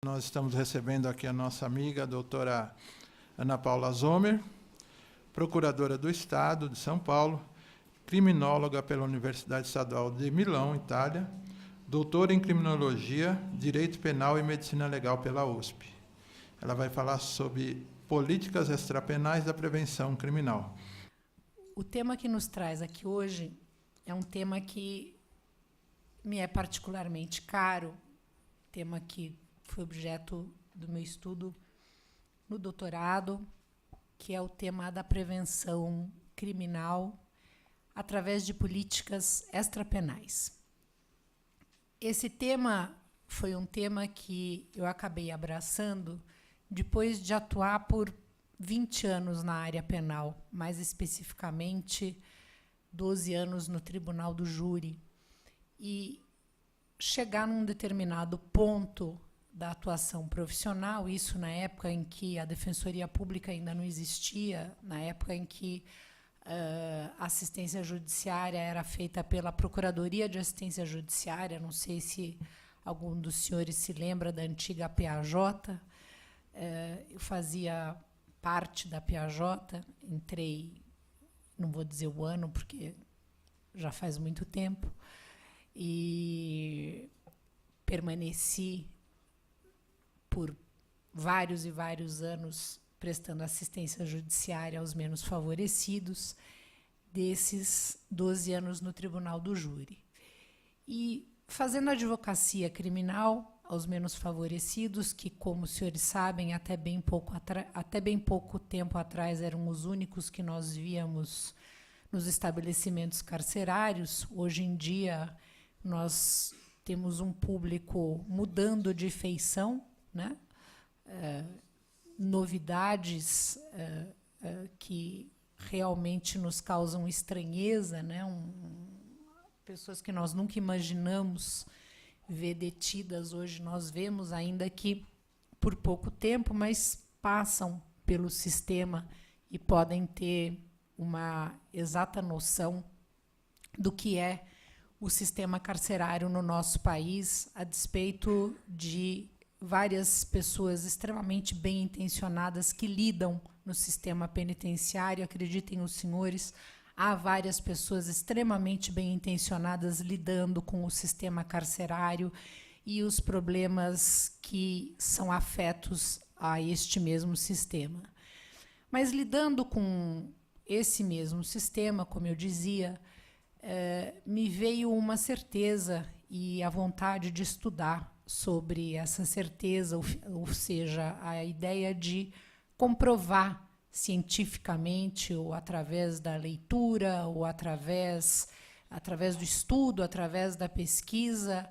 Nós estamos recebendo aqui a nossa amiga, a doutora Ana Paula Zomer, procuradora do Estado de São Paulo, criminóloga pela Universidade Estadual de Milão, Itália, doutora em Criminologia, Direito Penal e Medicina Legal pela USP. Ela vai falar sobre políticas extrapenais da prevenção criminal. O tema que nos traz aqui hoje é um tema que me é particularmente caro, tema que foi objeto do meu estudo no doutorado, que é o tema da prevenção criminal através de políticas extrapenais. Esse tema foi um tema que eu acabei abraçando depois de atuar por 20 anos na área penal, mais especificamente 12 anos no Tribunal do Júri, e chegar num determinado ponto da atuação profissional, isso na época em que a Defensoria Pública ainda não existia, na época em que a assistência judiciária era feita pela Procuradoria de Assistência Judiciária, não sei se algum dos senhores se lembra da antiga PAJ, eu fazia parte da PAJ, entrei, não vou dizer o ano, porque já faz muito tempo, e permaneci por vários e vários anos prestando assistência judiciária aos menos favorecidos, desses 12 anos no Tribunal do Júri. E fazendo advocacia criminal aos menos favorecidos, que, como os senhores sabem, até bem pouco tempo atrás eram os únicos que nós víamos nos estabelecimentos carcerários. Hoje em dia, nós temos um público mudando de feição, né? Novidades que realmente nos causam estranheza, né? Pessoas que nós nunca imaginamos ver detidas, hoje nós vemos, ainda que por pouco tempo, mas passam pelo sistema e podem ter uma exata noção do que é o sistema carcerário no nosso país, a despeito de várias pessoas extremamente bem intencionadas que lidam no sistema penitenciário. Acreditem os senhores, há várias pessoas extremamente bem intencionadas lidando com o sistema carcerário e os problemas que são afetos a este mesmo sistema. Mas lidando com esse mesmo sistema, como eu dizia, me veio uma certeza e a vontade de estudar sobre essa certeza, ou seja, a ideia de comprovar cientificamente, ou através da leitura, ou através do estudo, através da pesquisa,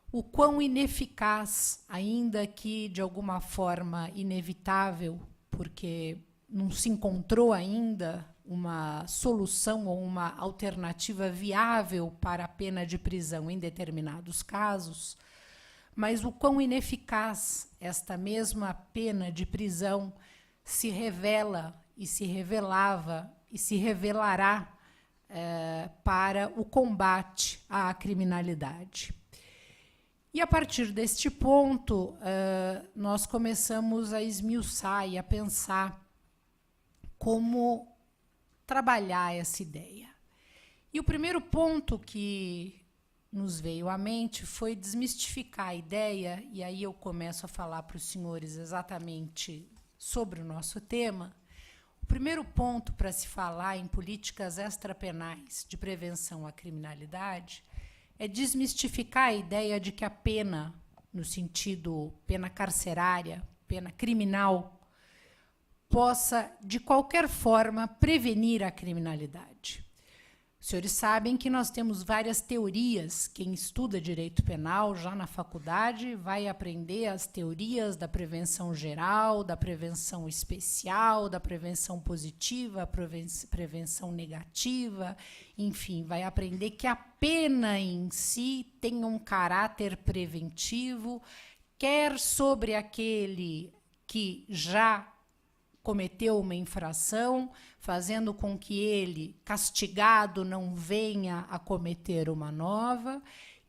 o quão ineficaz, ainda que de alguma forma inevitável, porque não se encontrou ainda uma solução ou uma alternativa viável para a pena de prisão em determinados casos, mas o quão ineficaz esta mesma pena de prisão se revela e se revelava e se revelará para o combate à criminalidade. E, a partir deste ponto, nós começamos a esmiuçar e a pensar como trabalhar essa ideia. E o primeiro ponto que nos veio à mente foi desmistificar a ideia, e aí eu começo a falar para os senhores exatamente sobre o nosso tema. O primeiro ponto para se falar em políticas extrapenais de prevenção à criminalidade é desmistificar a ideia de que a pena, no sentido pena carcerária, pena criminal, possa, de qualquer forma, prevenir a criminalidade. Os senhores sabem que nós temos várias teorias. Quem estuda direito penal já na faculdade vai aprender as teorias da prevenção geral, da prevenção especial, da prevenção positiva, prevenção negativa, enfim, vai aprender que a pena em si tem um caráter preventivo, quer sobre aquele que já cometeu uma infração, fazendo com que ele, castigado, não venha a cometer uma nova,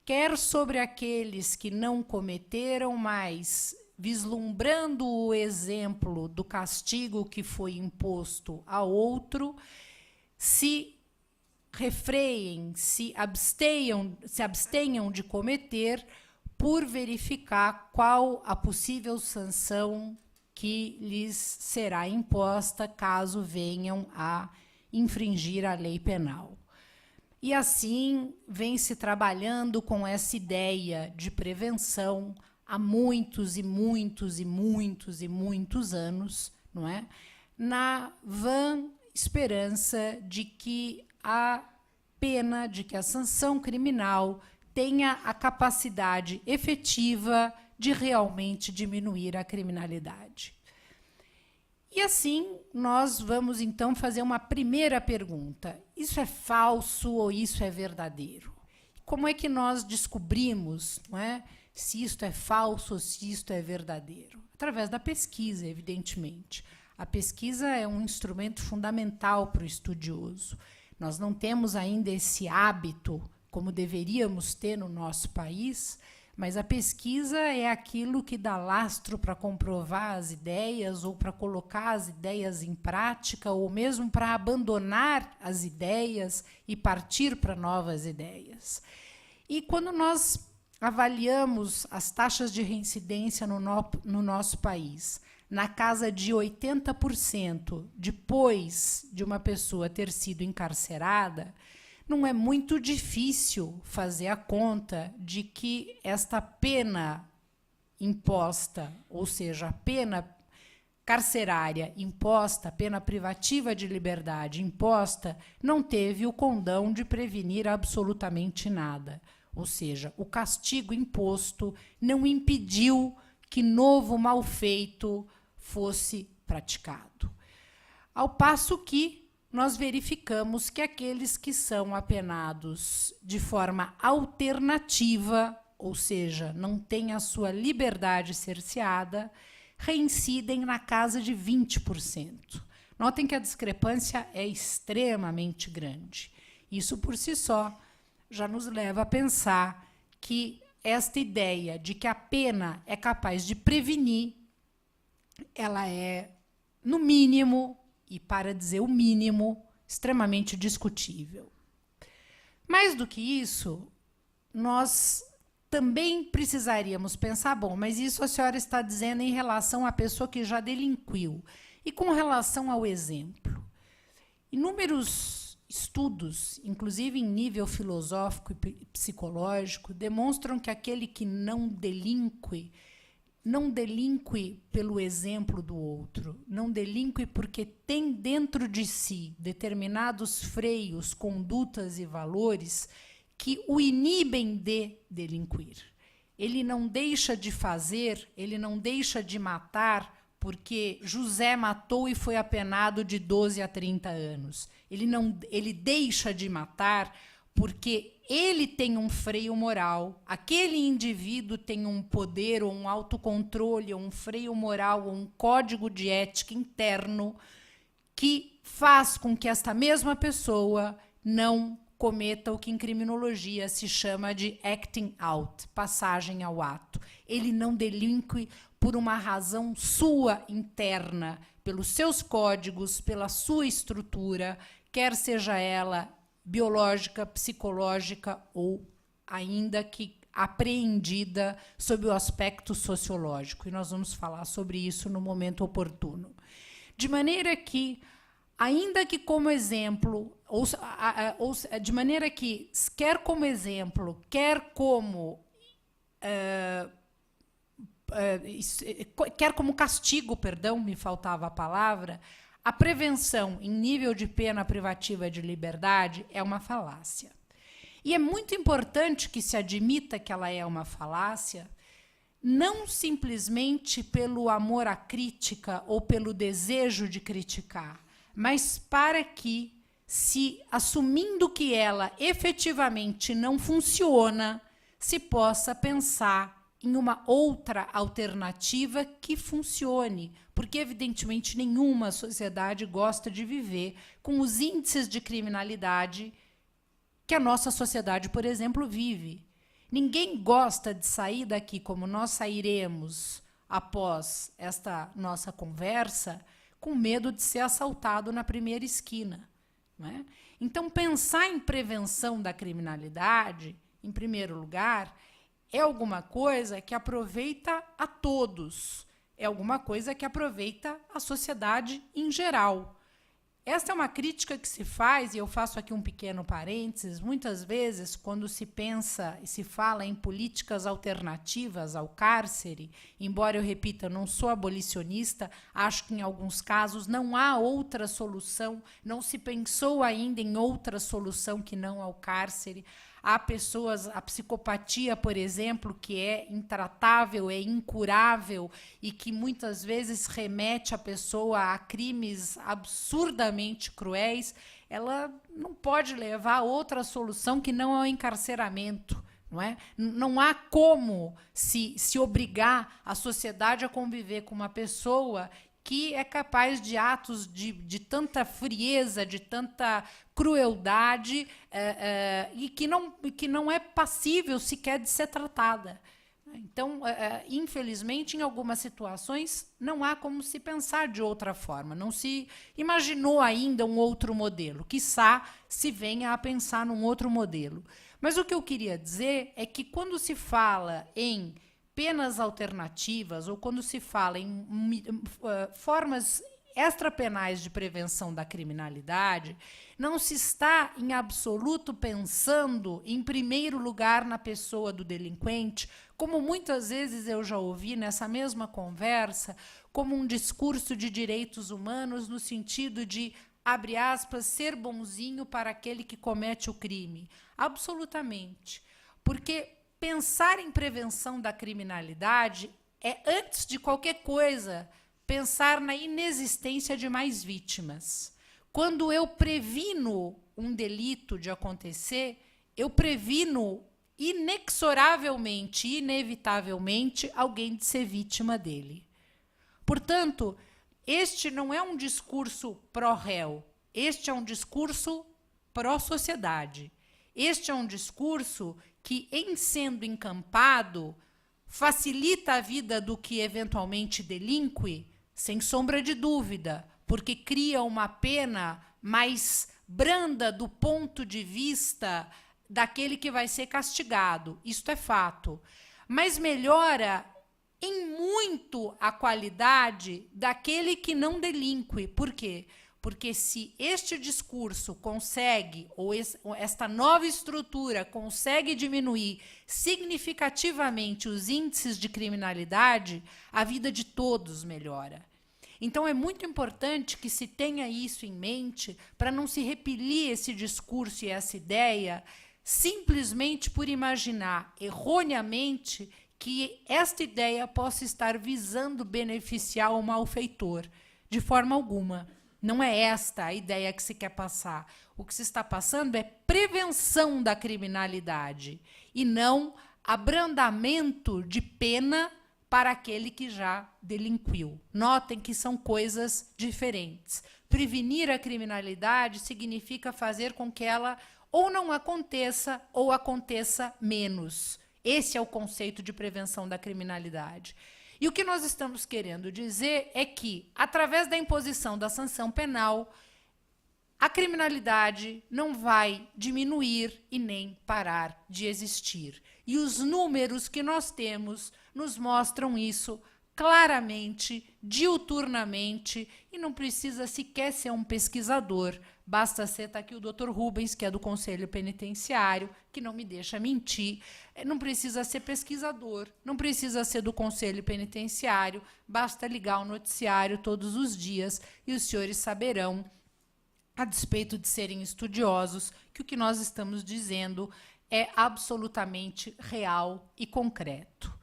quer sobre aqueles que não cometeram, mas vislumbrando o exemplo do castigo que foi imposto a outro, se refreiem, se abstenham de cometer, por verificar qual a possível sanção que lhes será imposta caso venham a infringir a lei penal. E assim vem se trabalhando com essa ideia de prevenção há muitos e muitos e muitos e muitos anos, não é? Na vã esperança de que a pena, de que a sanção criminal tenha a capacidade efetiva de realmente diminuir a criminalidade. E assim, nós vamos então fazer uma primeira pergunta. Isso é falso ou isso é verdadeiro? Como é que nós descobrimos, não é, se isto é falso ou se isto é verdadeiro? Através da pesquisa, evidentemente. A pesquisa é um instrumento fundamental para o estudioso. Nós não temos ainda esse hábito, como deveríamos ter no nosso país, mas a pesquisa é aquilo que dá lastro para comprovar as ideias ou para colocar as ideias em prática ou mesmo para abandonar as ideias e partir para novas ideias. E quando nós avaliamos as taxas de reincidência no nosso país, na casa de 80% depois de uma pessoa ter sido encarcerada, não é muito difícil fazer a conta de que esta pena imposta, ou seja, a pena carcerária imposta, a pena privativa de liberdade imposta, não teve o condão de prevenir absolutamente nada. Ou seja, o castigo imposto não impediu que novo malfeito fosse praticado. Ao passo que nós verificamos que aqueles que são apenados de forma alternativa, ou seja, não têm a sua liberdade cerceada, reincidem na casa de 20%. Notem que a discrepância é extremamente grande. Isso, por si só, já nos leva a pensar que esta ideia de que a pena é capaz de prevenir, ela é, no mínimo, e para dizer o mínimo, extremamente discutível. Mais do que isso, nós também precisaríamos pensar, bom, mas isso a senhora está dizendo em relação à pessoa que já delinquiu. E com relação ao exemplo? Inúmeros estudos, inclusive em nível filosófico e psicológico, demonstram que aquele que não delinque pelo exemplo do outro, não delinque porque tem dentro de si determinados freios, condutas e valores que o inibem de delinquir. Ele não deixa de fazer, ele não deixa de matar porque José matou e foi apenado de 12 a 30 anos. Ele deixa de matar porque ele tem um freio moral, aquele indivíduo tem um poder, ou um autocontrole, ou um freio moral, ou um código de ética interno que faz com que esta mesma pessoa não cometa o que em criminologia se chama de acting out, passagem ao ato. Ele não delinque por uma razão sua interna, pelos seus códigos, pela sua estrutura, quer seja ela biológica, psicológica ou ainda que apreendida sob o aspecto sociológico. E nós vamos falar sobre isso no momento oportuno. De maneira que, ainda que como exemplo, de maneira que, quer como exemplo, quer como castigo, perdão, me faltava a palavra, a prevenção em nível de pena privativa de liberdade é uma falácia. E é muito importante que se admita que ela é uma falácia, não simplesmente pelo amor à crítica ou pelo desejo de criticar, mas para que, se assumindo que ela efetivamente não funciona, se possa pensar em uma outra alternativa que funcione, porque, evidentemente, nenhuma sociedade gosta de viver com os índices de criminalidade que a nossa sociedade, por exemplo, vive. Ninguém gosta de sair daqui como nós sairemos após esta nossa conversa, com medo de ser assaltado na primeira esquina, né? Então, pensar em prevenção da criminalidade, em primeiro lugar, é alguma coisa que aproveita a todos, é alguma coisa que aproveita a sociedade em geral. Esta é uma crítica que se faz, e eu faço aqui um pequeno parênteses, muitas vezes, quando se pensa e se fala em políticas alternativas ao cárcere, embora eu repita, eu não sou abolicionista, acho que em alguns casos não há outra solução, não se pensou ainda em outra solução que não ao cárcere. Há pessoas, a psicopatia, por exemplo, que é intratável, é incurável e que muitas vezes remete a pessoa a crimes absurdamente cruéis, ela não pode levar a outra solução que não é o encarceramento. Não é? Não há como se obrigar a sociedade a conviver com uma pessoa que é capaz de atos de tanta frieza, de tanta crueldade, e que não é passível sequer de ser tratada. Então, infelizmente, em algumas situações, não há como se pensar de outra forma. Não se imaginou ainda um outro modelo. Quiçá se venha a pensar num outro modelo. Mas o que eu queria dizer é que, quando se fala em penas alternativas, ou quando se fala em formas extrapenais de prevenção da criminalidade, não se está, em absoluto, pensando, em primeiro lugar, na pessoa do delinquente, como muitas vezes eu já ouvi nessa mesma conversa, como um discurso de direitos humanos, no sentido de, abre aspas, ser bonzinho para aquele que comete o crime. Absolutamente. Porque pensar em prevenção da criminalidade é, antes de qualquer coisa, pensar na inexistência de mais vítimas. Quando eu previno um delito de acontecer, eu previno inexoravelmente, inevitavelmente, alguém de ser vítima dele. Portanto, este não é um discurso pró-réu, este é um discurso pró-sociedade. Este é um discurso que, em sendo encampado, facilita a vida do que eventualmente delinque, sem sombra de dúvida, porque cria uma pena mais branda do ponto de vista daquele que vai ser castigado. Isto é fato. Mas melhora em muito a qualidade daquele que não delinque. Por quê? Porque se este discurso consegue, ou esta nova estrutura consegue diminuir significativamente os índices de criminalidade, a vida de todos melhora. Então, é muito importante que se tenha isso em mente para não se repelir esse discurso e essa ideia simplesmente por imaginar erroneamente que esta ideia possa estar visando beneficiar o malfeitor. De forma alguma. Não é esta a ideia que se quer passar. O que se está passando é prevenção da criminalidade e não abrandamento de pena para aquele que já delinquiu. Notem que são coisas diferentes. Prevenir a criminalidade significa fazer com que ela ou não aconteça ou aconteça menos. Esse é o conceito de prevenção da criminalidade. E o que nós estamos querendo dizer é que, através da imposição da sanção penal, a criminalidade não vai diminuir e nem parar de existir. E os números que nós temos nos mostram isso claramente, diuturnamente, e não precisa sequer ser um pesquisador. Basta ser, está aqui o Dr. Rubens, que é do Conselho Penitenciário, que não me deixa mentir. Não precisa ser pesquisador, não precisa ser do Conselho Penitenciário, basta ligar o noticiário todos os dias e os senhores saberão, a despeito de serem estudiosos, que o que nós estamos dizendo é absolutamente real e concreto.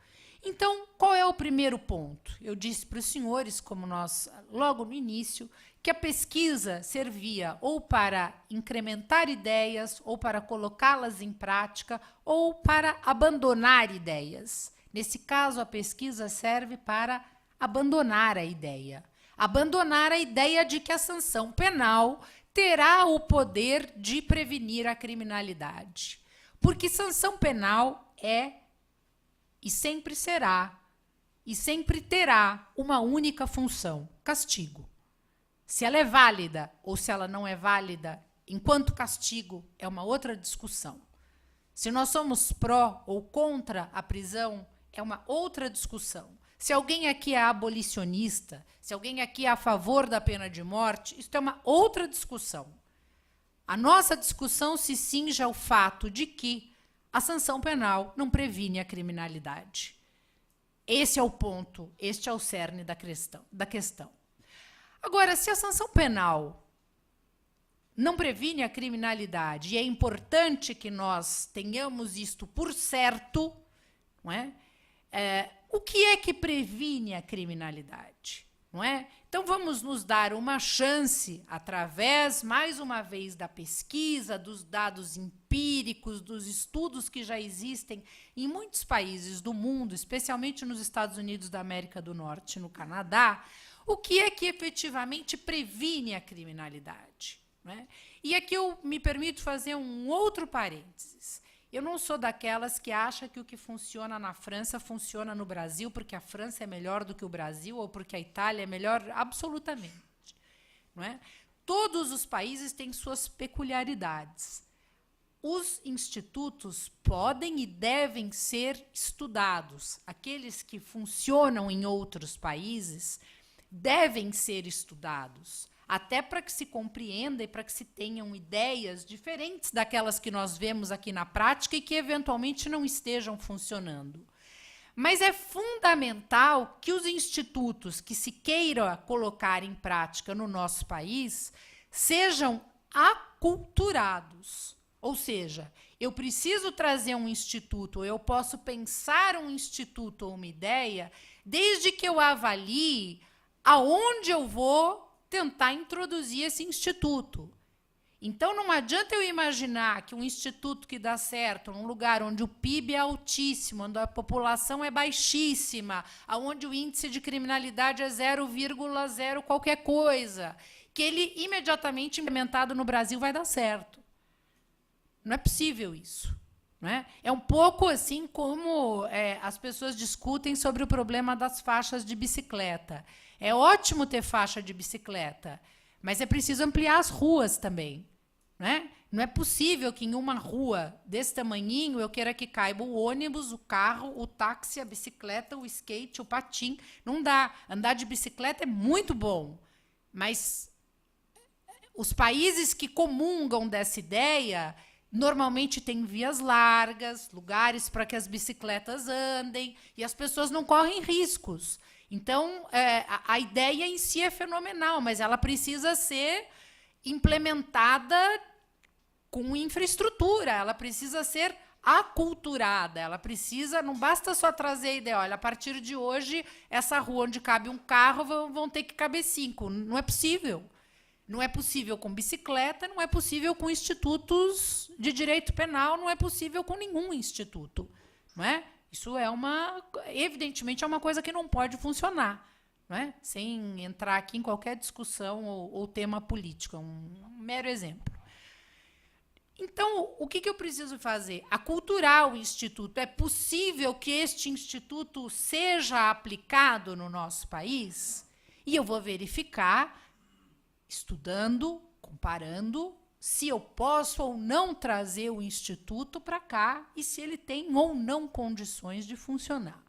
Então, qual é o primeiro ponto? Eu disse para os senhores, como nós, logo no início, que a pesquisa servia ou para incrementar ideias, ou para colocá-las em prática, ou para abandonar ideias. Nesse caso, a pesquisa serve para abandonar a ideia. Abandonar a ideia de que a sanção penal terá o poder de prevenir a criminalidade. Porque sanção penal é e sempre será e sempre terá uma única função: castigo. Se ela é válida ou se ela não é válida, enquanto castigo, é uma outra discussão. Se nós somos pró ou contra a prisão, é uma outra discussão. Se alguém aqui é abolicionista, se alguém aqui é a favor da pena de morte, isso é uma outra discussão. A nossa discussão se cinge ao fato de que a sanção penal não previne a criminalidade. Esse é o ponto, este é o cerne da questão. Agora, se a sanção penal não previne a criminalidade, e é importante que nós tenhamos isto por certo, não é? O que é que previne a criminalidade? Não é? Então, vamos nos dar uma chance, através, mais uma vez, da pesquisa, dos dados empíricos, dos estudos que já existem em muitos países do mundo, especialmente nos Estados Unidos da América do Norte e no Canadá, o que é que efetivamente previne a criminalidade. Né? E aqui eu me permito fazer um outro parênteses. Eu não sou daquelas que acham que o que funciona na França funciona no Brasil, porque a França é melhor do que o Brasil ou porque a Itália é melhor, absolutamente. Não é? Todos os países têm suas peculiaridades. Os institutos podem e devem ser estudados. Aqueles que funcionam em outros países devem ser estudados, até para que se compreenda e para que se tenham ideias diferentes daquelas que nós vemos aqui na prática e que, eventualmente, não estejam funcionando. Mas é fundamental que os institutos que se queira colocar em prática no nosso país sejam aculturados. Ou seja, eu preciso trazer um instituto, ou eu posso pensar um instituto ou uma ideia, desde que eu avalie aonde eu vou tentar introduzir esse instituto. Então, não adianta eu imaginar que um instituto que dá certo num lugar onde o PIB é altíssimo, onde a população é baixíssima, onde o índice de criminalidade é 0,0 qualquer coisa, que ele, imediatamente implementado no Brasil, vai dar certo. Não é possível isso. Não é? É um pouco assim como as pessoas discutem sobre o problema das faixas de bicicleta. É ótimo ter faixa de bicicleta, mas é preciso ampliar as ruas também. Né? Não é possível que em uma rua desse tamanhinho eu queira que caiba o ônibus, o carro, o táxi, a bicicleta, o skate, o patim. Não dá. Andar de bicicleta é muito bom, mas os países que comungam dessa ideia normalmente têm vias largas, lugares para que as bicicletas andem, e as pessoas não correm riscos. Então, a ideia em si é fenomenal, mas ela precisa ser implementada com infraestrutura, ela precisa ser aculturada, ela precisa, não basta só trazer a ideia, olha, a partir de hoje, essa rua onde cabe um carro vão ter que caber 5. Não é possível. Não é possível com bicicleta, não é possível com institutos de direito penal, não é possível com nenhum instituto. Não é? Isso evidentemente, é uma coisa que não pode funcionar, não é? Sem entrar aqui em qualquer discussão ou tema político, é um mero exemplo. Então, o que eu preciso fazer? Aculturar o instituto. É possível que este instituto seja aplicado no nosso país? E eu vou verificar, estudando, comparando, se eu posso ou não trazer o instituto para cá e se ele tem ou não condições de funcionar.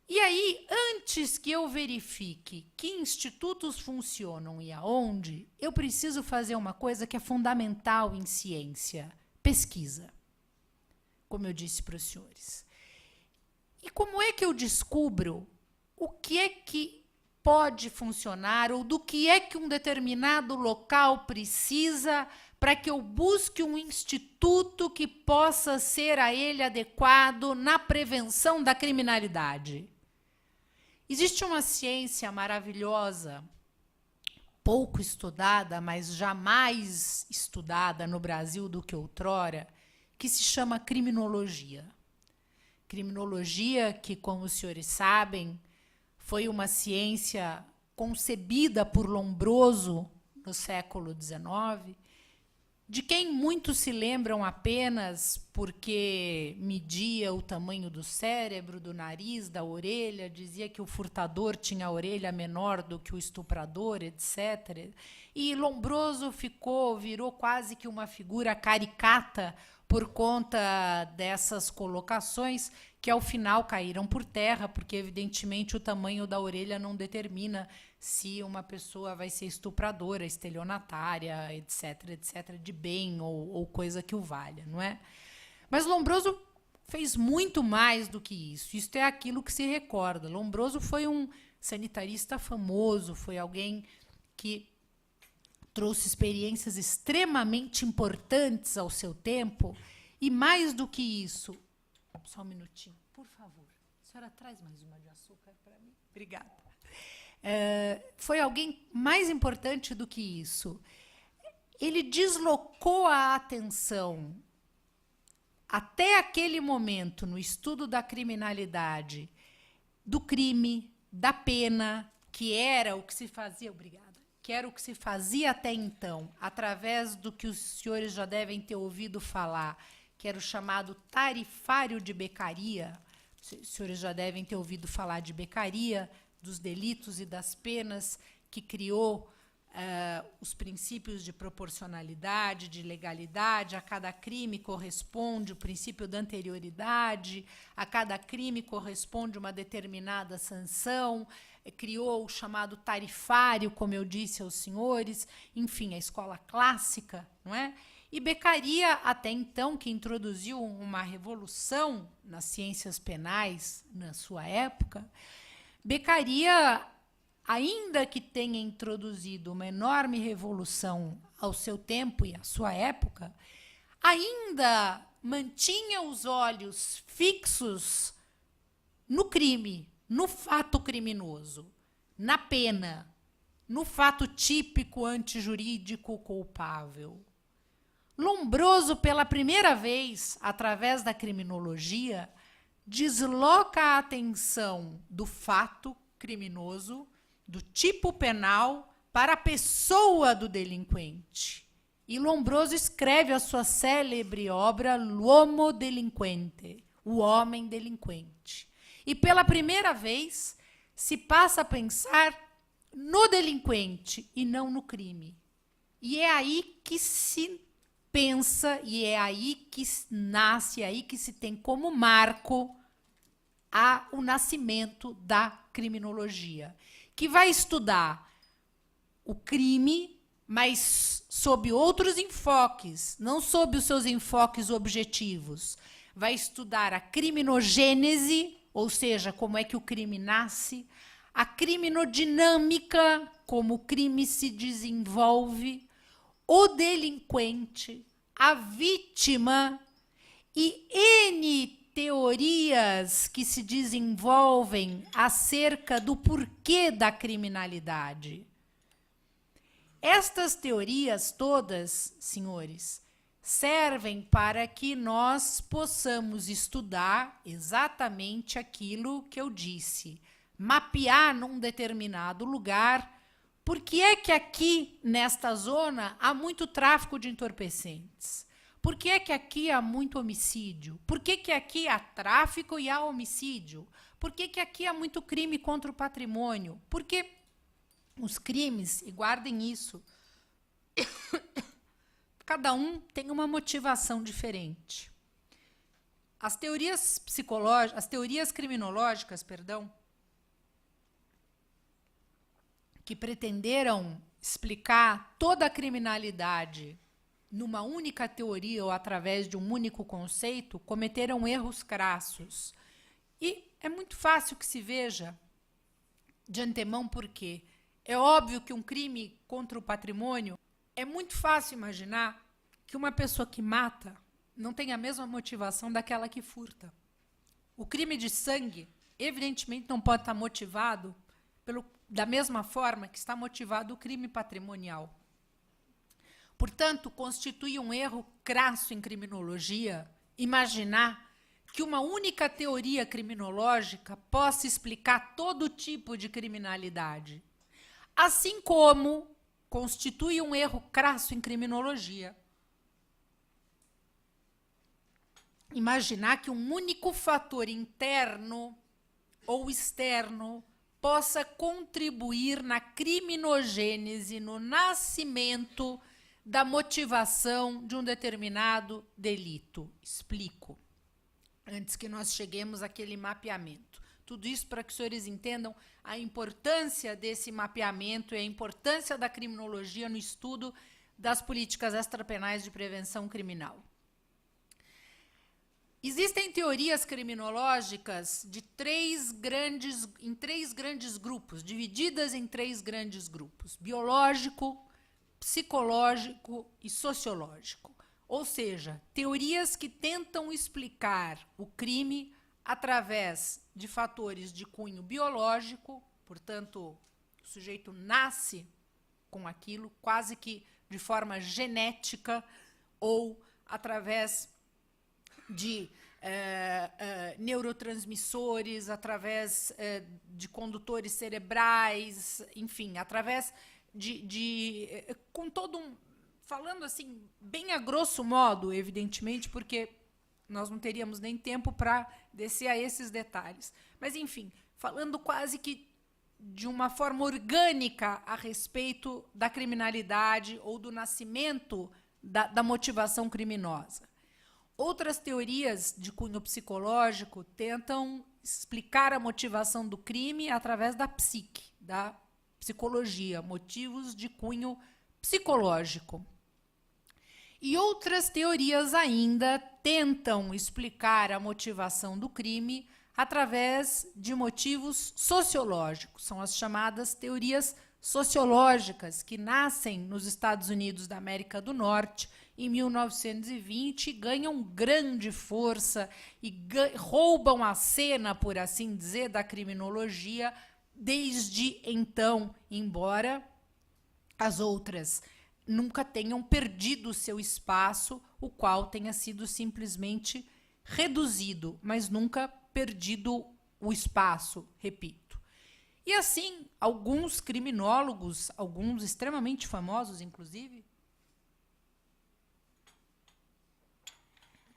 E aí, antes que eu verifique que institutos funcionam e aonde, eu preciso fazer uma coisa que é fundamental em ciência: pesquisa, como eu disse para os senhores. E como é que eu descubro o que é que pode funcionar ou do que é que um determinado local precisa para que eu busque um instituto que possa ser a ele adequado na prevenção da criminalidade? Existe uma ciência maravilhosa, pouco estudada, mas jamais estudada no Brasil do que outrora, que se chama criminologia. Criminologia que, como os senhores sabem, foi uma ciência concebida por Lombroso no século XIX de quem muitos se lembram apenas porque media o tamanho do cérebro, do nariz, da orelha, dizia que o furtador tinha a orelha menor do que o estuprador, etc. E Lombroso virou quase que uma figura caricata por conta dessas colocações, que ao final caíram por terra, porque evidentemente o tamanho da orelha não determina se uma pessoa vai ser estupradora, estelionatária, etc., etc., de bem ou coisa que o valha, não é? Mas Lombroso fez muito mais do que isso. Isto é aquilo que se recorda. Lombroso foi um sanitarista famoso, foi alguém que trouxe experiências extremamente importantes ao seu tempo, e mais do que isso... Só um minutinho, por favor. A senhora traz mais uma de açúcar para mim? Obrigada. Foi alguém mais importante do que isso. Ele deslocou a atenção até aquele momento no estudo da criminalidade, do crime, da pena, que era o que se fazia, obrigada, que era o que se fazia até então, através do que os senhores já devem ter ouvido falar, que era o chamado tarifário de Beccaria. Os senhores já devem ter ouvido falar de Beccaria, dos delitos e das penas, que criou os princípios de proporcionalidade, de legalidade. A cada crime corresponde o princípio da anterioridade, a cada crime corresponde uma determinada sanção, criou o chamado tarifário, como eu disse aos senhores, enfim, a escola clássica, não é? E Beccaria, até então, que introduziu uma revolução nas ciências penais na sua época, Beccaria, ainda que tenha introduzido uma enorme revolução ao seu tempo e à sua época, ainda mantinha os olhos fixos no crime, no fato criminoso, na pena, no fato típico antijurídico culpável. Lombroso, pela primeira vez, através da criminologia, desloca a atenção do fato criminoso, do tipo penal, para a pessoa do delinquente. E Lombroso escreve a sua célebre obra L'uomo delinquente, o homem delinquente. E pela primeira vez se passa a pensar no delinquente e não no crime. E é aí que se pensa, e é aí que nasce, é aí que se tem como marco o nascimento da criminologia, que vai estudar o crime, mas sob outros enfoques, não sob os seus enfoques objetivos. Vai estudar a criminogênese, ou seja, como é que o crime nasce, a criminodinâmica, como o crime se desenvolve, o delinquente, a vítima e N teorias que se desenvolvem acerca do porquê da criminalidade. Estas teorias todas, senhores, servem para que nós possamos estudar exatamente aquilo que eu disse, mapear num determinado lugar. Por que é que aqui, nesta zona, há muito tráfico de entorpecentes? Por que é que aqui há muito homicídio? Por que que aqui há tráfico e há homicídio? Por que que aqui há muito crime contra o patrimônio? Porque os crimes, e guardem isso, cada um tem uma motivação diferente. As teorias psicológicas, as teorias criminológicas, que pretenderam explicar toda a criminalidade numa única teoria ou através de um único conceito, cometeram erros crassos. E é muito fácil que se veja de antemão por quê. É óbvio que um crime contra o patrimônio, é muito fácil imaginar que uma pessoa que mata não tem a mesma motivação daquela que furta. O crime de sangue, evidentemente, não pode estar motivado da mesma forma que está motivado o crime patrimonial. Portanto, constitui um erro crasso em criminologia imaginar que uma única teoria criminológica possa explicar todo tipo de criminalidade. Assim como constitui um erro crasso em criminologia imaginar que um único fator interno ou externo possa contribuir na criminogênese, no nascimento da motivação de um determinado delito. Explico, antes que nós cheguemos àquele mapeamento. Tudo isso para que os senhores entendam a importância desse mapeamento e a importância da criminologia no estudo das políticas extrapenais de prevenção criminal. Existem teorias criminológicas de três grandes grupos, divididas em três grandes grupos: biológico, psicológico e sociológico. Ou seja, teorias que tentam explicar o crime através de fatores de cunho biológico, portanto, o sujeito nasce com aquilo, quase que de forma genética, ou através de neurotransmissores, através de condutores cerebrais, enfim, através com todo um... Falando assim, bem a grosso modo, evidentemente, porque nós não teríamos nem tempo para descer a esses detalhes. Mas, enfim, falando quase que de uma forma orgânica a respeito da criminalidade ou do nascimento da motivação criminosa. Outras teorias de cunho psicológico tentam explicar a motivação do crime através da psique, da psicologia, motivos de cunho psicológico. E outras teorias ainda tentam explicar a motivação do crime através de motivos sociológicos. São as chamadas teorias sociológicas, que nascem nos Estados Unidos da América do Norte em 1920 e ganham grande força e roubam a cena, por assim dizer, da criminologia desde então, embora as outras nunca tenham perdido o seu espaço, o qual tenha sido simplesmente reduzido, mas nunca perdido o espaço, repito. E assim, alguns criminólogos, alguns extremamente famosos, inclusive,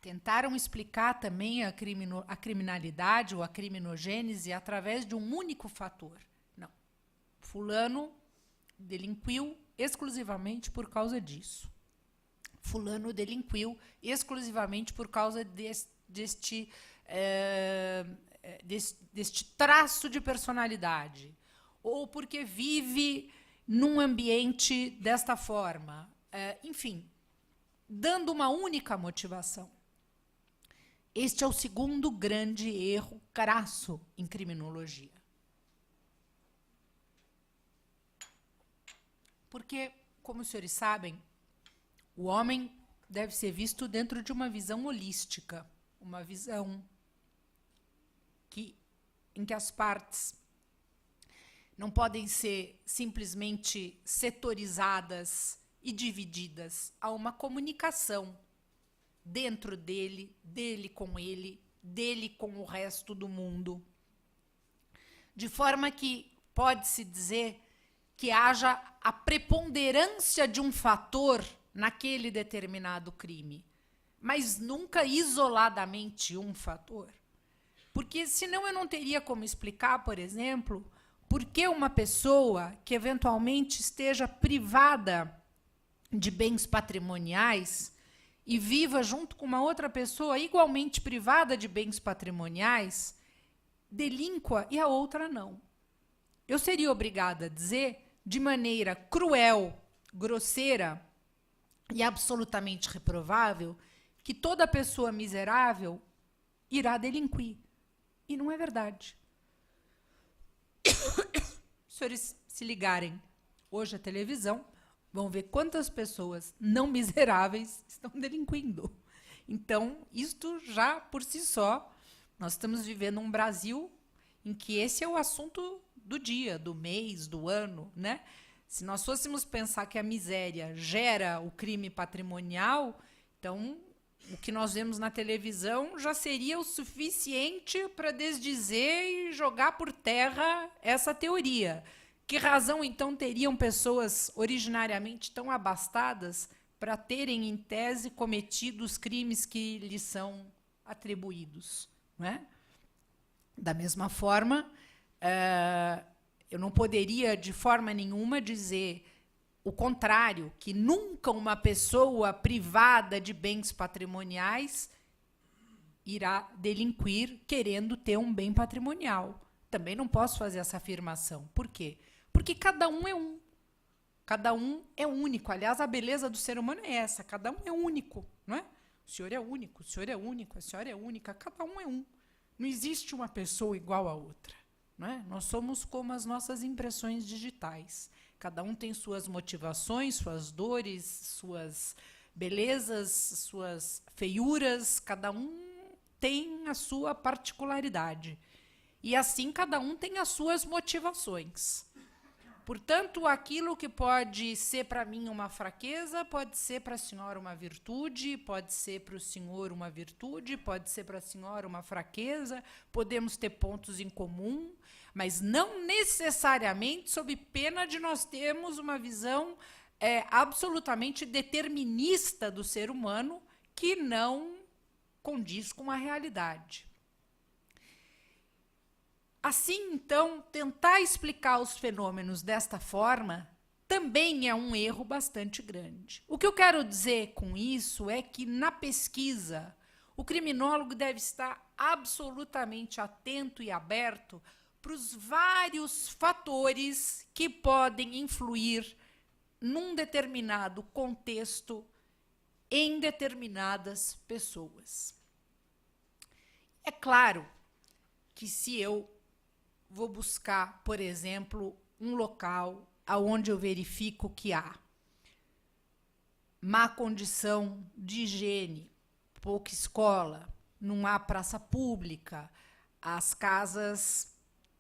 tentaram explicar também a criminalidade ou a criminogênese através de um único fator. Não, fulano delinquiu exclusivamente por causa disso. Fulano delinquiu exclusivamente por causa deste traço de personalidade, ou porque vive num ambiente desta forma. Enfim, dando uma única motivação. Este é o segundo grande erro crasso em criminologia. Porque, como os senhores sabem, o homem deve ser visto dentro de uma visão holística, uma visão em que as partes não podem ser simplesmente setorizadas e divididas. Há uma comunicação dentro dele, dele com ele, dele com o resto do mundo. De forma que pode-se dizer que haja a preponderância de um fator naquele determinado crime, mas nunca isoladamente um fator. Porque senão eu não teria como explicar, por exemplo, por que uma pessoa que eventualmente esteja privada de bens patrimoniais e viva junto com uma outra pessoa igualmente privada de bens patrimoniais, delinqua e a outra não. Eu seria obrigada a dizer, de maneira cruel, grosseira e absolutamente reprovável, que toda pessoa miserável irá delinquir. E não é verdade. Se os senhores se ligarem hoje à televisão, vão ver quantas pessoas não miseráveis estão delinquindo. Então, isto já por si só, nós estamos vivendo um Brasil em que esse é o assunto do dia, do mês, do ano, né? Se nós fôssemos pensar que a miséria gera o crime patrimonial, então o que nós vemos na televisão já seria o suficiente para desdizer e jogar por terra essa teoria. Que razão, então, teriam pessoas originariamente tão abastadas para terem, em tese, cometido os crimes que lhes são atribuídos, não é? Da mesma forma, eu não poderia, de forma nenhuma, dizer o contrário, que nunca uma pessoa privada de bens patrimoniais irá delinquir querendo ter um bem patrimonial. Também não posso fazer essa afirmação. Por quê? Porque cada um é um. Cada um é único. Aliás, a beleza do ser humano é essa. Cada um é único, não é? O senhor é único, o senhor é único, a senhora é única. Cada um é um. Não existe uma pessoa igual a outra, não é? Nós somos como as nossas impressões digitais. Cada um tem suas motivações, suas dores, suas belezas, suas feiuras. Cada um tem a sua particularidade. E assim cada um tem as suas motivações. Portanto, aquilo que pode ser para mim uma fraqueza, pode ser para a senhora uma virtude, pode ser para o senhor uma virtude, pode ser para a senhora uma fraqueza, podemos ter pontos em comum, mas não necessariamente sob pena de nós termos uma visão absolutamente determinista do ser humano que não condiz com a realidade. Assim, então, tentar explicar os fenômenos desta forma também é um erro bastante grande. O que eu quero dizer com isso é que, na pesquisa, o criminólogo deve estar absolutamente atento e aberto para os vários fatores que podem influir num determinado contexto em determinadas pessoas. É claro que se eu vou buscar, por exemplo, um local onde eu verifico que há má condição de higiene, pouca escola, não há praça pública, as casas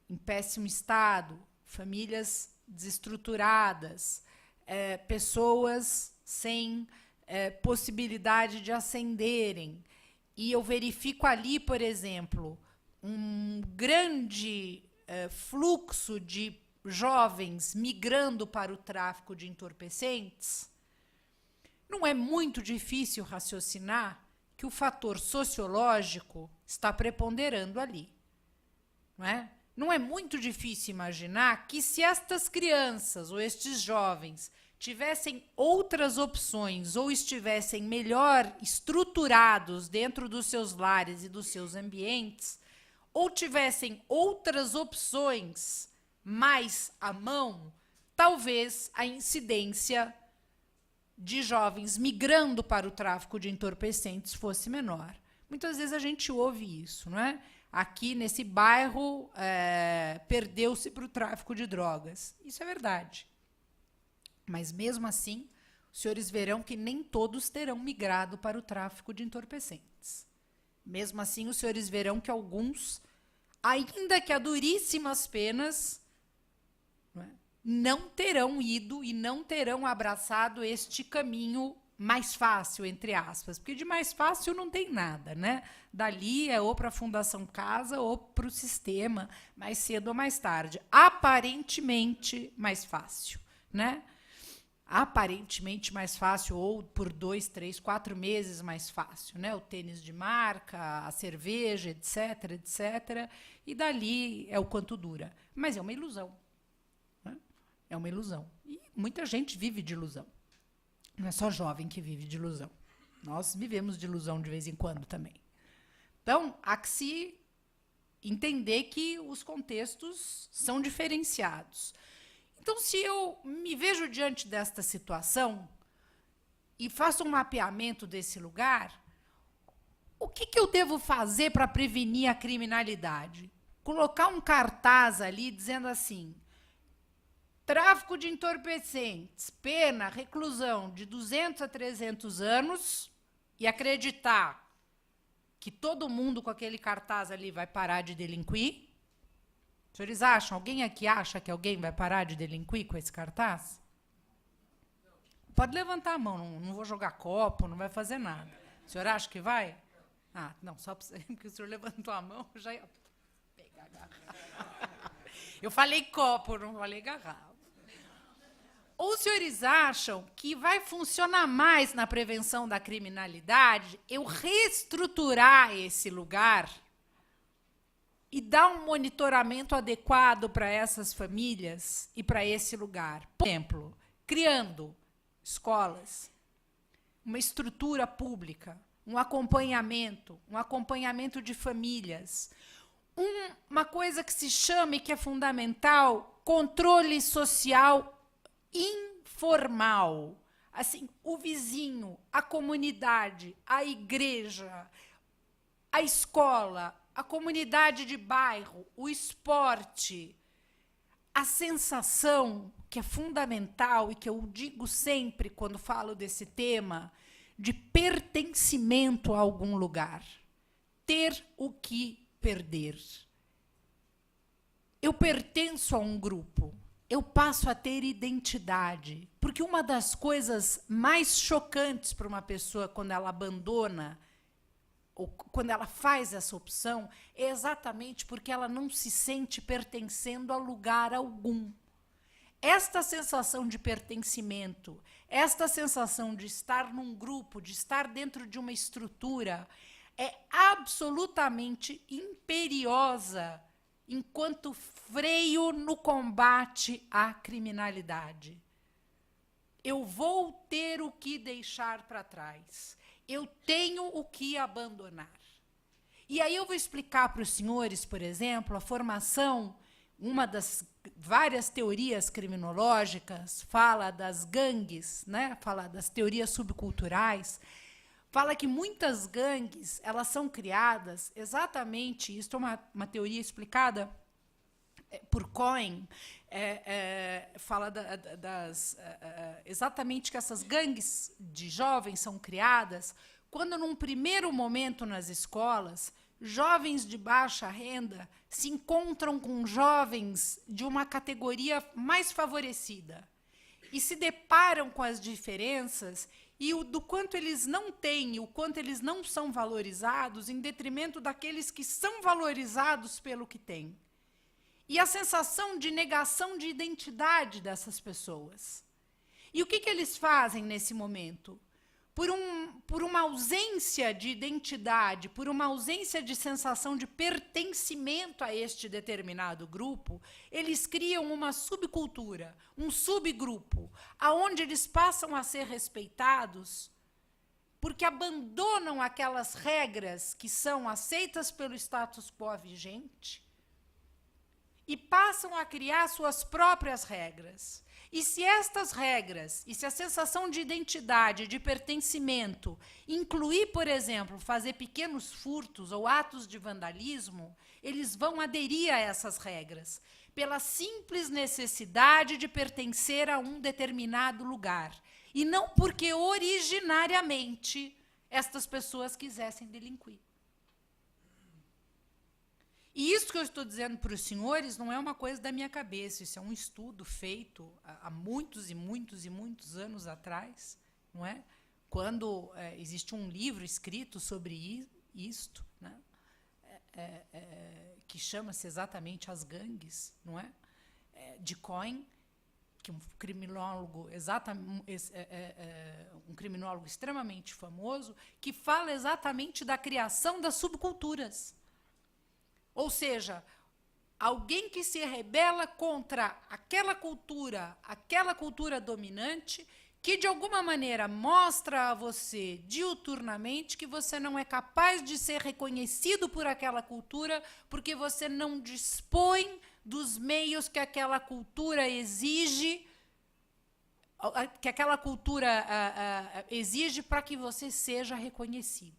em péssimo estado, famílias desestruturadas, pessoas sem possibilidade de ascenderem, e eu verifico ali, por exemplo, um grande fluxo de jovens migrando para o tráfico de entorpecentes, não é muito difícil raciocinar que o fator sociológico está preponderando ali. Não é? Não é muito difícil imaginar que se estas crianças ou estes jovens tivessem outras opções ou estivessem melhor estruturados dentro dos seus lares e dos seus ambientes, ou tivessem outras opções mais à mão, talvez a incidência de jovens migrando para o tráfico de entorpecentes fosse menor. Muitas vezes a gente ouve isso, não é? Aqui nesse bairro perdeu-se para o tráfico de drogas. Isso é verdade. Mas mesmo assim, os senhores verão que nem todos terão migrado para o tráfico de entorpecentes. Mesmo assim, os senhores verão que alguns, ainda que a duríssimas penas, não terão ido e não terão abraçado este caminho mais fácil, entre aspas, porque de mais fácil não tem nada, né? Dali é ou para a Fundação Casa ou para o sistema, mais cedo ou mais tarde. Aparentemente mais fácil, né? Aparentemente mais fácil, ou por 2, 3, 4 meses mais fácil, né? O tênis de marca, a cerveja, etc, etc. E dali é o quanto dura. Mas é uma ilusão. Né? É uma ilusão. E muita gente vive de ilusão. Não é só jovem que vive de ilusão. Nós vivemos de ilusão de vez em quando também. Então, há que se entender que os contextos são diferenciados. Então, se eu me vejo diante desta situação e faço um mapeamento desse lugar, o que eu devo fazer para prevenir a criminalidade? Colocar um cartaz ali dizendo assim: tráfico de entorpecentes, pena, reclusão de 200 a 300 anos, e acreditar que todo mundo com aquele cartaz ali vai parar de delinquir? Os senhores acham? Alguém aqui acha que alguém vai parar de delinquir com esse cartaz? Pode levantar a mão, não vou jogar copo, não vai fazer nada. O senhor acha que vai? Ah, não, só porque o senhor levantou a mão, eu já ia pegar a garrafa. Eu falei copo, não falei garrafa. Ou os senhores acham que vai funcionar mais na prevenção da criminalidade eu reestruturar esse lugar e dar um monitoramento adequado para essas famílias e para esse lugar? Por exemplo, criando escolas, uma estrutura pública, um acompanhamento de famílias, uma coisa que se chama e que é fundamental, controle social informal. Assim, o vizinho, a comunidade, a igreja, a escola, a comunidade de bairro, o esporte, a sensação que é fundamental e que eu digo sempre quando falo desse tema, de pertencimento a algum lugar. Ter o que perder. Eu pertenço a um grupo. Eu passo a ter identidade. Porque uma das coisas mais chocantes para uma pessoa quando ela abandona, ou quando ela faz essa opção, é exatamente porque ela não se sente pertencendo a lugar algum. Esta sensação de pertencimento, esta sensação de estar num grupo, de estar dentro de uma estrutura, é absolutamente imperiosa enquanto freio no combate à criminalidade. Eu vou ter o que deixar para trás. Eu tenho o que abandonar. E aí eu vou explicar para os senhores, por exemplo, a formação. Uma das várias teorias criminológicas fala das gangues, né? Fala das teorias subculturais, fala que muitas gangues elas são criadas exatamente, isso é uma teoria explicada por Cohen, fala exatamente que essas gangues de jovens são criadas quando, num primeiro momento nas escolas, jovens de baixa renda se encontram com jovens de uma categoria mais favorecida e se deparam com as diferenças e do quanto eles não têm, o quanto eles não são valorizados em detrimento daqueles que são valorizados pelo que têm. E a sensação de negação de identidade dessas pessoas. E o que eles fazem nesse momento? Por uma ausência de identidade, por uma ausência de sensação de pertencimento a este determinado grupo, eles criam uma subcultura, um subgrupo, aonde eles passam a ser respeitados, porque abandonam aquelas regras que são aceitas pelo status quo vigente e passam a criar suas próprias regras. E se estas regras, e se a sensação de identidade, de pertencimento, incluir, por exemplo, fazer pequenos furtos ou atos de vandalismo, eles vão aderir a essas regras, pela simples necessidade de pertencer a um determinado lugar, e não porque originariamente estas pessoas quisessem delinquir. E isso que eu estou dizendo para os senhores não é uma coisa da minha cabeça, isso é um estudo feito há muitos e muitos e muitos anos atrás, não é? Quando existe um livro escrito sobre isto, né? Que chama-se exatamente As Gangues, não é? De Cohen, que é um criminólogo, um criminólogo extremamente famoso, que fala exatamente da criação das subculturas. Ou seja, alguém que se rebela contra aquela cultura dominante, que de alguma maneira mostra a você diuturnamente que você não é capaz de ser reconhecido por aquela cultura, porque você não dispõe dos meios que aquela cultura exige, para que você seja reconhecido.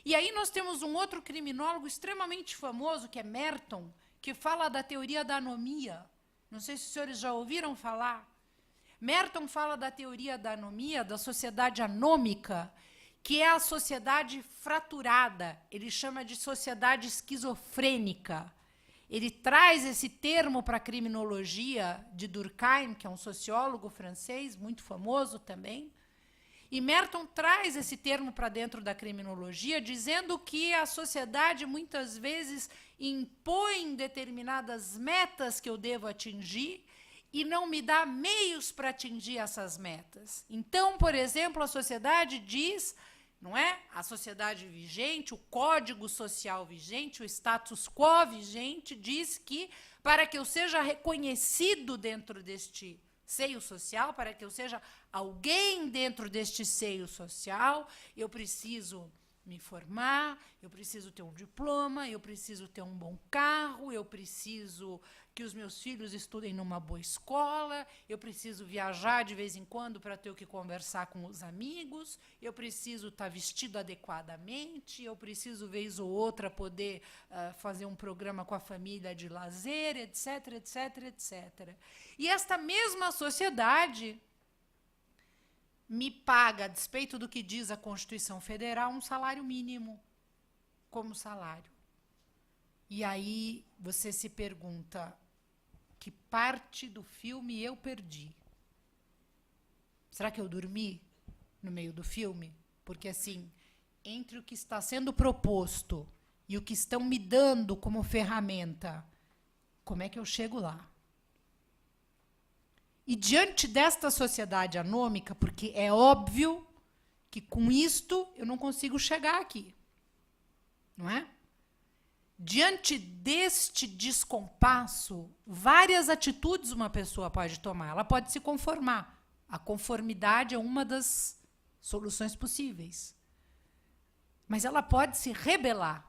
E aí nós temos um outro criminólogo extremamente famoso, que é Merton, que fala da teoria da anomia. Não sei se os senhores já ouviram falar. Merton fala da teoria da anomia, da sociedade anômica, que é a sociedade fraturada. Ele chama de sociedade esquizofrênica. Ele traz esse termo para a criminologia de Durkheim, que é um sociólogo francês, muito famoso também. E Merton traz esse termo para dentro da criminologia, dizendo que a sociedade muitas vezes impõe determinadas metas que eu devo atingir e não me dá meios para atingir essas metas. Então, por exemplo, a sociedade diz, não é? A sociedade vigente, o código social vigente, o status quo vigente diz que para que eu seja reconhecido dentro deste seio social, para que eu seja alguém dentro deste seio social, eu preciso me formar, eu preciso ter um diploma, eu preciso ter um bom carro, eu preciso que os meus filhos estudem numa boa escola, eu preciso viajar de vez em quando para ter o que conversar com os amigos, eu preciso estar vestido adequadamente, eu preciso, vez ou outra, poder fazer um programa com a família de lazer, etc, etc, etc. E esta mesma sociedade me paga, a despeito do que diz a Constituição Federal, um salário mínimo como salário. E aí você se pergunta, que parte do filme eu perdi? Será que eu dormi no meio do filme? Porque, assim, entre o que está sendo proposto e o que estão me dando como ferramenta, como é que eu chego lá? E diante desta sociedade anômica, porque é óbvio que com isto eu não consigo chegar aqui, não é? Diante deste descompasso, várias atitudes uma pessoa pode tomar. Ela pode se conformar. A conformidade é uma das soluções possíveis. Mas ela pode se rebelar.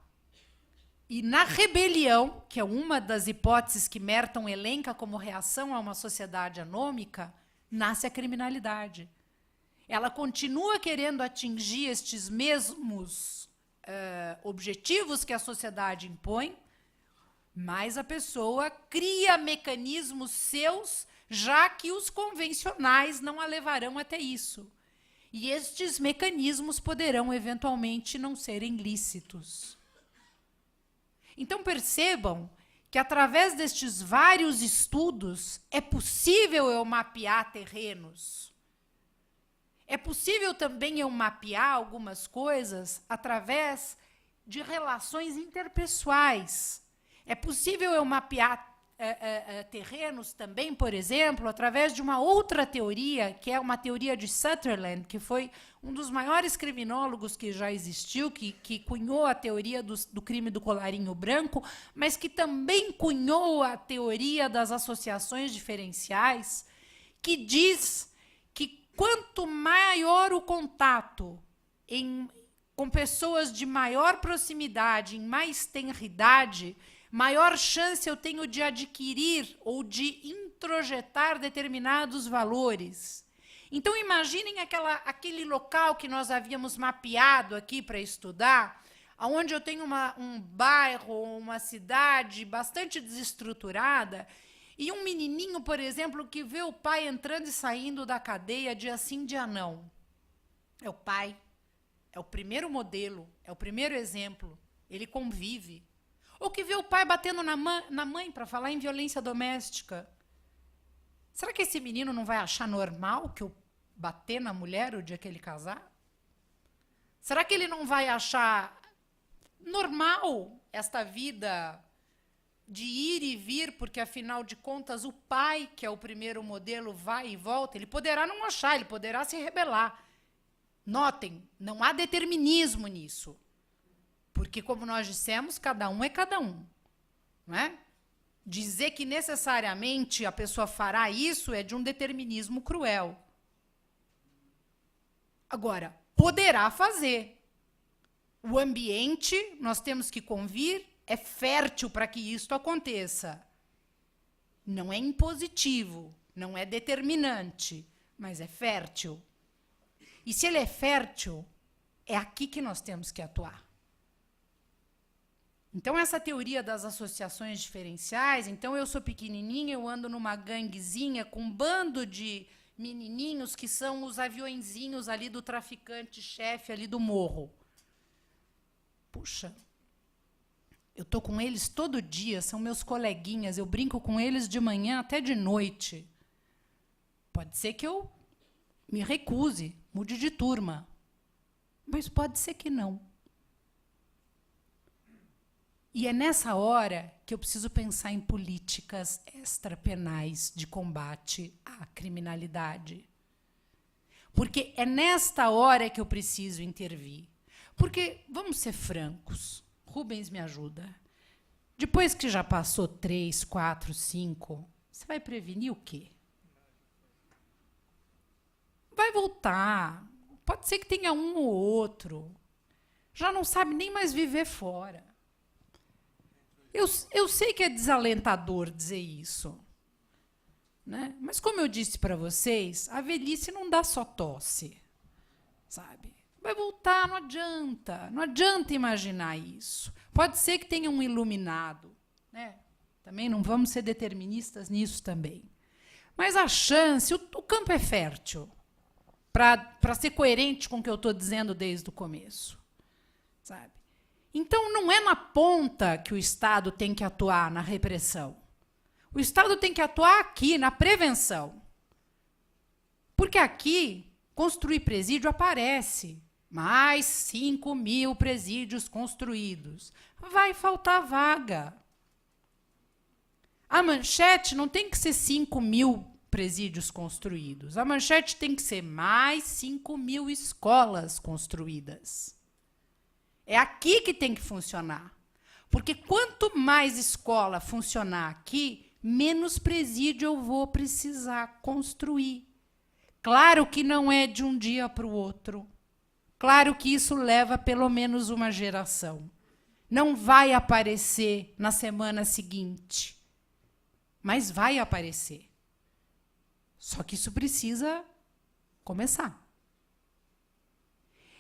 E na rebelião, que é uma das hipóteses que Merton elenca como reação a uma sociedade anômica, nasce a criminalidade. Ela continua querendo atingir estes mesmos objetivos que a sociedade impõe, mas a pessoa cria mecanismos seus, já que os convencionais não a levarão até isso. E estes mecanismos poderão, eventualmente, não serem lícitos. Então, percebam que, através destes vários estudos, é possível eu mapear terrenos. É possível também eu mapear algumas coisas através de relações interpessoais. É possível eu mapear terrenos também, por exemplo, através de uma outra teoria, que é uma teoria de Sutherland, que foi um dos maiores criminólogos que já existiu, que cunhou a teoria do crime do colarinho branco, mas que também cunhou a teoria das associações diferenciais, que diz que quanto maior o contato com pessoas de maior proximidade, em mais tenridade, maior chance eu tenho de adquirir ou de introjetar determinados valores. Então, imaginem aquele local que nós havíamos mapeado aqui para estudar, onde eu tenho um bairro, uma cidade bastante desestruturada, e um menininho, por exemplo, que vê o pai entrando e saindo da cadeia dia sim, dia não. É o pai, é o primeiro modelo, é o primeiro exemplo, ele convive. Ou que vê o pai batendo na mãe, para falar em violência doméstica. Será que esse menino não vai achar normal que eu bater na mulher o dia que ele casar? Será que ele não vai achar normal esta vida de ir e vir, porque, afinal de contas, o pai, que é o primeiro modelo, vai e volta? Ele poderá não achar, ele poderá se rebelar. Notem, não há determinismo nisso. Porque, como nós dissemos, cada um é cada um. Não é? Dizer que necessariamente a pessoa fará isso é de um determinismo cruel. Agora, poderá fazer. O ambiente, nós temos que convir, é fértil para que isto aconteça. Não é impositivo, não é determinante, mas é fértil. E se ele é fértil, é aqui que nós temos que atuar. Então, essa teoria das associações diferenciais, então eu sou pequenininha, eu ando numa ganguezinha com um bando de menininhos que são os aviõezinhos ali do traficante-chefe ali do morro. Puxa, eu estou com eles todo dia, são meus coleguinhas, eu brinco com eles de manhã até de noite. Pode ser que eu me recuse, mude de turma, mas pode ser que não. E é nessa hora que eu preciso pensar em políticas extrapenais de combate à criminalidade. Porque é nesta hora que eu preciso intervir. Porque, vamos ser francos, Rubens me ajuda. Depois que já passou 3, 4, 5, você vai prevenir o quê? Vai voltar. Pode ser que tenha um ou outro. Já não sabe nem mais viver fora. Eu sei que é desalentador dizer isso, né? Mas, como eu disse para vocês, a velhice não dá só tosse, sabe? Vai voltar, não adianta. Não adianta imaginar isso. Pode ser que tenha um iluminado, né? Também não vamos ser deterministas nisso também. Mas a chance, o campo é fértil para ser coerente com o que eu estou dizendo desde o começo, sabe? Então, não é na ponta que o Estado tem que atuar na repressão. O Estado tem que atuar aqui, na prevenção. Porque aqui, construir presídio aparece. Mais 5.000 presídios construídos. Vai faltar vaga. A manchete não tem que ser 5.000 presídios construídos. A manchete tem que ser mais 5.000 escolas construídas. É aqui que tem que funcionar. Porque quanto mais escola funcionar aqui, menos presídio eu vou precisar construir. Claro que não é de um dia para o outro. Claro que isso leva pelo menos uma geração. Não vai aparecer na semana seguinte. Mas vai aparecer. Só que isso precisa começar.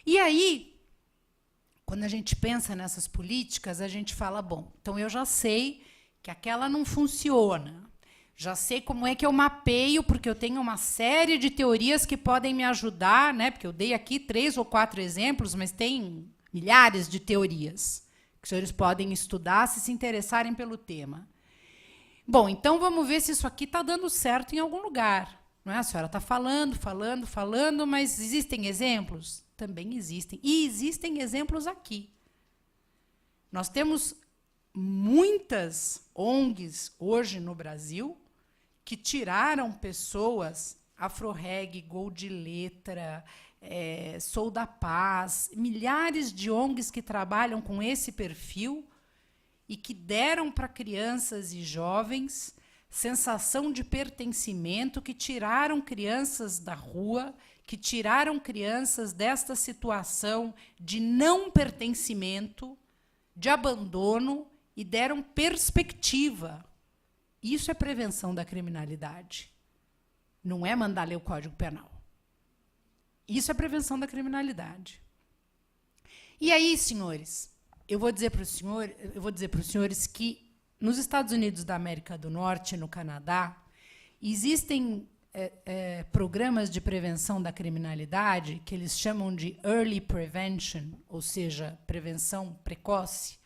E aí, quando a gente pensa nessas políticas, a gente fala, bom, então eu já sei que aquela não funciona. Já sei como é que eu mapeio, porque eu tenho uma série de teorias que podem me ajudar, né? Porque eu dei aqui 3 ou 4 exemplos, mas tem milhares de teorias que os senhores podem estudar se interessarem pelo tema. Bom, então vamos ver se isso aqui está dando certo em algum lugar. Não é? A senhora está falando, mas existem exemplos? Também existem. E existem exemplos aqui. Nós temos muitas ONGs hoje no Brasil que tiraram pessoas, Afroreg, Gol de Letra, Sou da Paz, milhares de ONGs que trabalham com esse perfil e que deram para crianças e jovens sensação de pertencimento, que tiraram crianças da rua, que tiraram crianças desta situação de não pertencimento, de abandono, e deram perspectiva. Isso é prevenção da criminalidade. Não é mandar ler o Código Penal. Isso é prevenção da criminalidade. E aí, senhores, eu vou dizer para os senhores que nos Estados Unidos da América do Norte, no Canadá, existem programas de prevenção da criminalidade que eles chamam de early prevention, ou seja, prevenção precoce,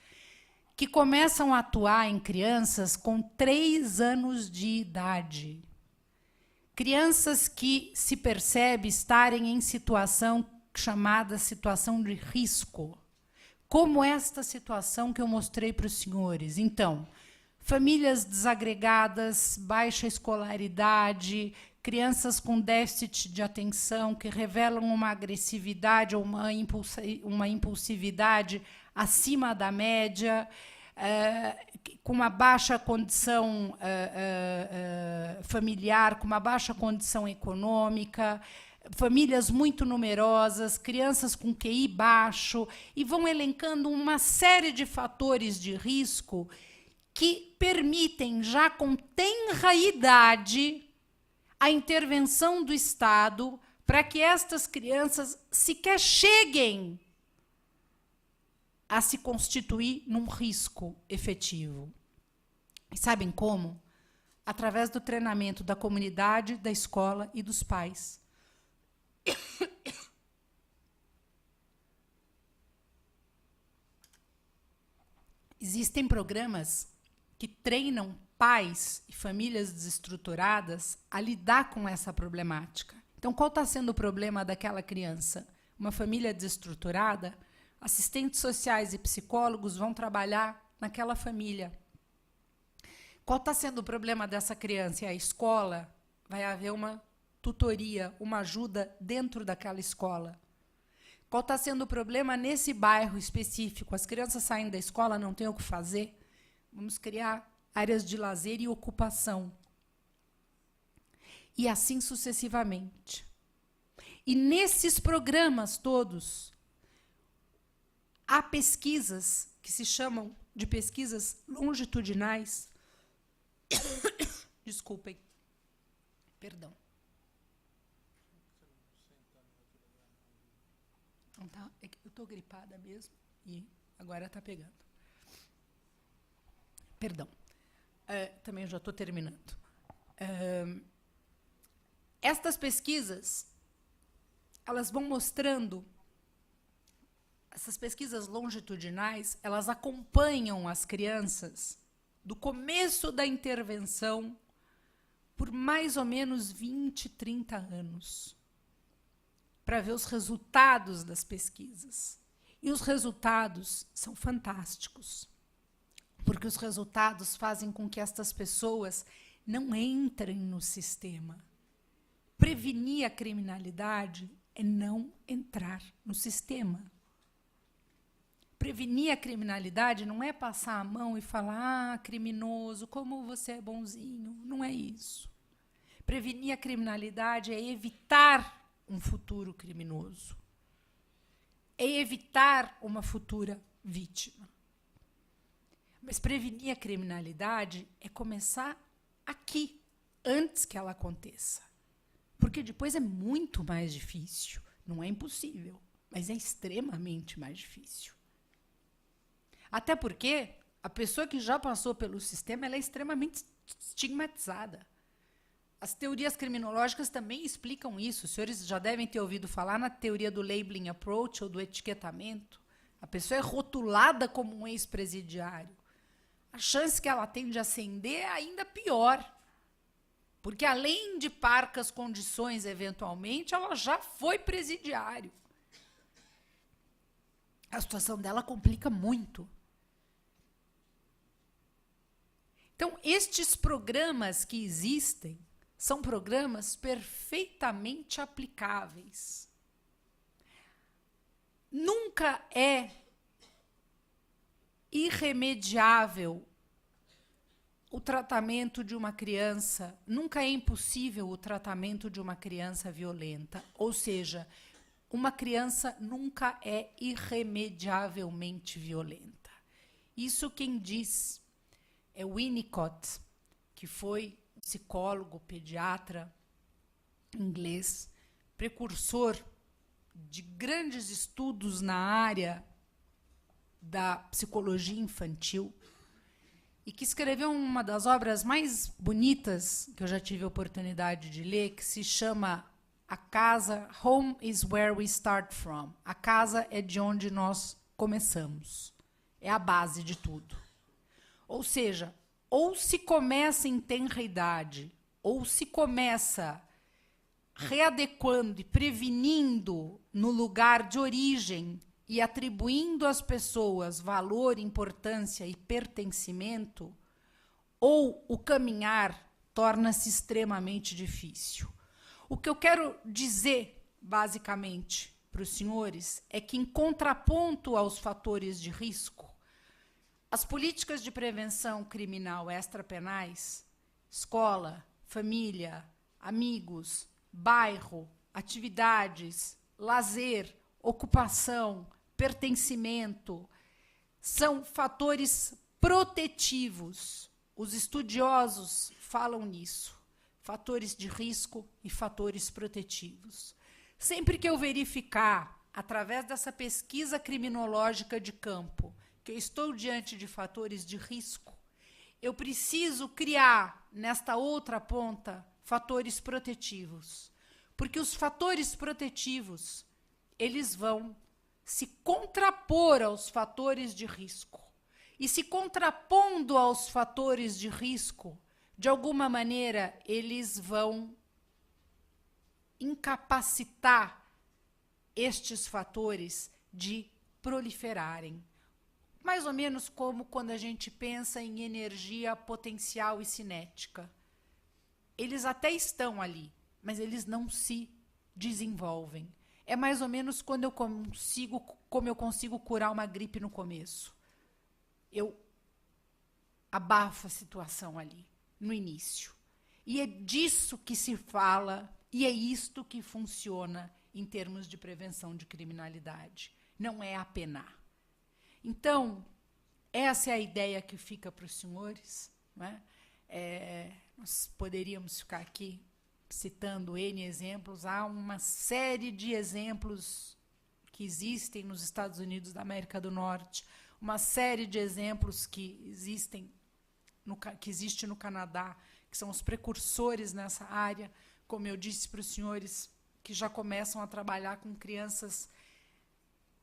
que começam a atuar em crianças com 3 anos de idade. Crianças que se percebe estarem em situação chamada situação de risco, como esta situação que eu mostrei para os senhores. Então, famílias desagregadas, baixa escolaridade, crianças com déficit de atenção que revelam uma agressividade ou uma impulsividade acima da média, com uma baixa condição familiar, com uma baixa condição econômica, famílias muito numerosas, crianças com QI baixo, e vão elencando uma série de fatores de risco que permitem, já com tenra idade, a intervenção do Estado para que estas crianças sequer cheguem a se constituir num risco efetivo. E sabem como? Através do treinamento da comunidade, da escola e dos pais. Existem programas que treinam pais e famílias desestruturadas a lidar com essa problemática. Então, qual está sendo o problema daquela criança? Uma família desestruturada? Assistentes sociais e psicólogos vão trabalhar naquela família. Qual está sendo o problema dessa criança? É a escola? Vai haver uma tutoria, uma ajuda dentro daquela escola. Qual está sendo o problema nesse bairro específico? As crianças saem da escola, não têm o que fazer. Vamos criar áreas de lazer e ocupação. E assim sucessivamente. E nesses programas todos, há pesquisas que se chamam de pesquisas longitudinais. Desculpem. Perdão. Não tá, é que eu estou gripada mesmo e agora está pegando. Perdão. Também já estou terminando. Estas pesquisas, elas vão mostrando, essas pesquisas longitudinais, elas acompanham as crianças do começo da intervenção por mais ou menos 20, 30 anos, para ver os resultados das pesquisas. E os resultados são fantásticos, porque os resultados fazem com que estas pessoas não entrem no sistema. Prevenir a criminalidade é não entrar no sistema. Prevenir a criminalidade não é passar a mão e falar, ah, criminoso, como você é bonzinho. Não é isso. Prevenir a criminalidade é evitar um futuro criminoso. É evitar uma futura vítima. Mas prevenir a criminalidade é começar aqui, antes que ela aconteça. Porque depois é muito mais difícil. Não é impossível, mas é extremamente mais difícil. Até porque a pessoa que já passou pelo sistema ela é extremamente estigmatizada. As teorias criminológicas também explicam isso. Os senhores já devem ter ouvido falar na teoria do labeling approach ou do etiquetamento. A pessoa é rotulada como um ex-presidiário. A chance que ela tem de ascender é ainda pior. Porque, além de parcas condições, eventualmente, ela já foi presidiário. A situação dela complica muito. Então, estes programas que existem são programas perfeitamente aplicáveis. Nunca é irremediável o tratamento de uma criança, nunca é impossível o tratamento de uma criança violenta. Ou seja, uma criança nunca é irremediavelmente violenta. Isso quem diz é Winnicott, que foi psicólogo, pediatra inglês, precursor de grandes estudos na área da psicologia infantil, e que escreveu uma das obras mais bonitas que eu já tive a oportunidade de ler, que se chama A Casa, Home is Where We Start From. A casa é de onde nós começamos. É a base de tudo. Ou seja, ou se começa em tenra idade, ou se começa readequando e prevenindo no lugar de origem e atribuindo às pessoas valor, importância e pertencimento, ou o caminhar torna-se extremamente difícil. O que eu quero dizer, basicamente, para os senhores, é que, em contraponto aos fatores de risco, as políticas de prevenção criminal extrapenais, escola, família, amigos, bairro, atividades, lazer, ocupação, pertencimento, são fatores protetivos. Os estudiosos falam nisso. Fatores de risco e fatores protetivos. Sempre que eu verificar, através dessa pesquisa criminológica de campo, que eu estou diante de fatores de risco, eu preciso criar, nesta outra ponta, fatores protetivos. Porque os fatores protetivos, eles vão se contrapor aos fatores de risco. E se contrapondo aos fatores de risco, de alguma maneira, eles vão incapacitar estes fatores de proliferarem. mais ou menos como quando a gente pensa em energia potencial e cinética. Eles até estão ali, mas eles não se desenvolvem. É mais ou menos como eu consigo curar uma gripe no começo. Eu abafo a situação ali, no início. E é disso que se fala, e é isto que funciona em termos de prevenção de criminalidade. Não é apenar. Então, essa é a ideia que fica para os senhores, né? Nós poderíamos ficar aqui citando N exemplos. Há uma série de exemplos que existem nos Estados Unidos da América do Norte, uma série de exemplos que existe no Canadá, que são os precursores nessa área, como eu disse para os senhores, que já começam a trabalhar com crianças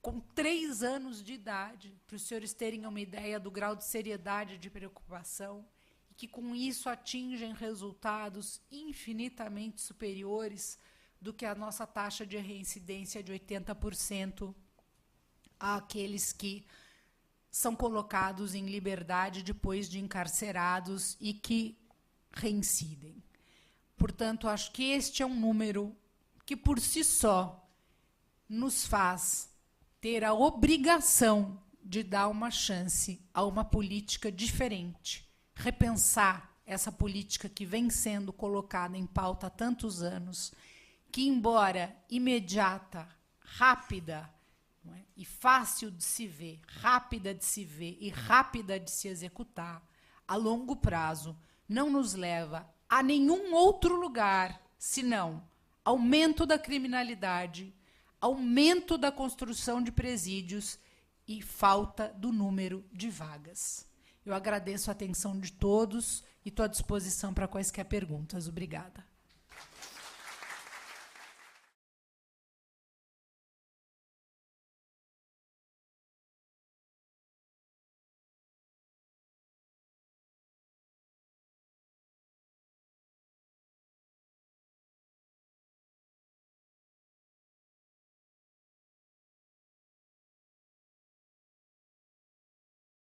com 3 anos de idade, para os senhores terem uma ideia do grau de seriedade de preocupação, e que com isso atingem resultados infinitamente superiores do que a nossa taxa de reincidência de 80% àqueles que são colocados em liberdade depois de encarcerados e que reincidem. Portanto, acho que este é um número que, por si só, nos faz ter a obrigação de dar uma chance a uma política diferente, repensar essa política que vem sendo colocada em pauta há tantos anos, que, embora imediata, rápida, não é, e fácil de se ver, rápida de se ver e rápida de se executar, a longo prazo, não nos leva a nenhum outro lugar, senão aumento da criminalidade, aumento da construção de presídios e falta do número de vagas. Eu agradeço a atenção de todos e estou à disposição para quaisquer perguntas. Obrigada.